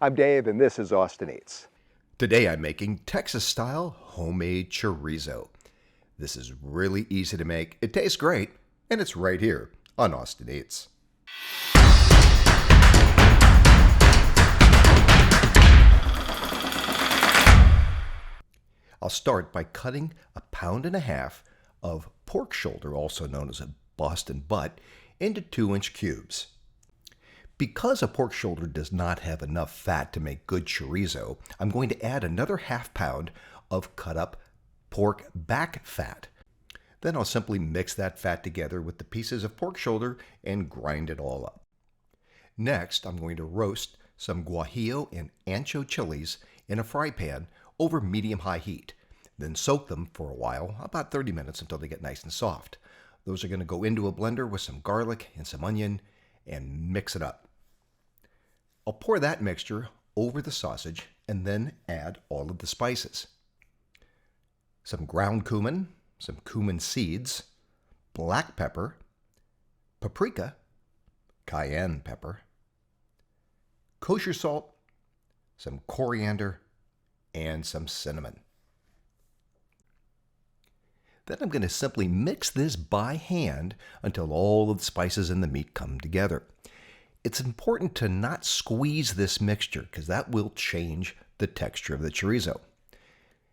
I'm Dave, and this is Austin Eats. Today I'm making Texas-style homemade chorizo. This is really easy to make, it tastes great, and it's right here on Austin Eats. I'll start by cutting 1.5 pounds of pork shoulder, also known as a Boston butt, into 2-inch cubes. Because a pork shoulder does not have enough fat to make good chorizo, I'm going to add another 1/2 pound of cut up pork back fat. Then I'll simply mix that fat together with the pieces of pork shoulder and grind it all up. Next, I'm going to roast some guajillo and ancho chilies in a fry pan over medium-high heat. Then soak them for a while, about 30 minutes until they get nice and soft. Those are going to go into a blender with some garlic and some onion and mix it up. I'll pour that mixture over the sausage and then add all of the spices. Some ground cumin, some cumin seeds, black pepper, paprika, cayenne pepper, kosher salt, some coriander, and some cinnamon. Then I'm going to simply mix this by hand until all of the spices and the meat come together. It's important to not squeeze this mixture because that will change the texture of the chorizo.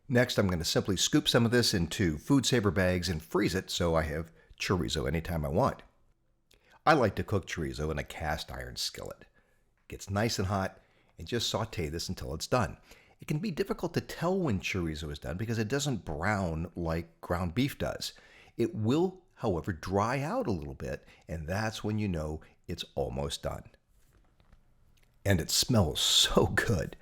Next, I'm going to simply scoop some of this into food saver bags and freeze it so I have chorizo anytime I want. I like to cook chorizo in a cast iron skillet. It gets nice and hot and just saute this until it's done. It can be difficult to tell when chorizo is done because it doesn't brown like ground beef does. It will, however, dry out a little bit, and that's when you know it's almost done. And it smells so good.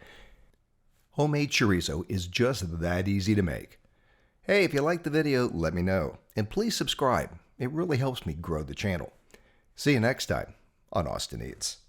Homemade chorizo is just that easy to make. Hey, if you liked the video, let me know. And please subscribe. It really helps me grow the channel. See you next time on Austin Eats.